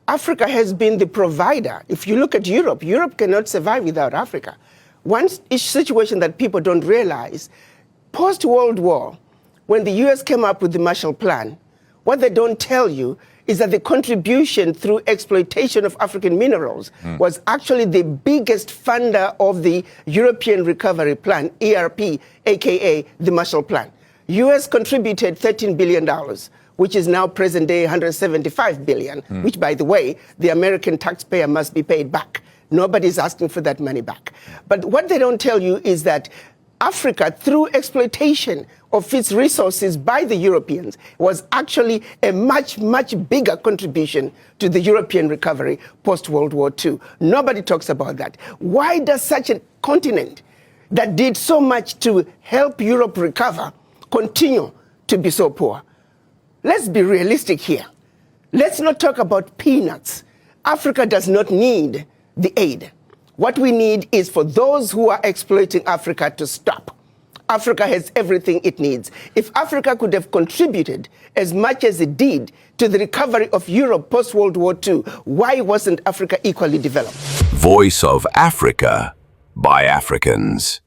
Africa has been the provider. If you look at Europe, Europe cannot survive without Africa. One situation that people don't realize, post-World War, when the US came up with the Marshall Plan, what they don't tell you is that the contribution through exploitation of African minerals was actually the biggest funder of the European Recovery Plan, ERP, aka the Marshall Plan. US contributed $13 billion, which is now present day $175 billion, which, by the way, the American taxpayer must be paid back. Nobody's asking for that money back. But what they don't tell you is that Africa, through exploitation of its resources by the Europeans, was actually a much, much bigger contribution to the European recovery post-World War II. Nobody talks about that. Why does such a continent that did so much to help Europe recover continue to be so poor? Let's be realistic here. Let's not talk about peanuts. Africa does not need the aid. What we need is for those who are exploiting Africa to stop. Africa has everything it needs. If Africa could have contributed as much as it did to the recovery of Europe post-World War II, why wasn't Africa equally developed? Voice of Africa by Africans.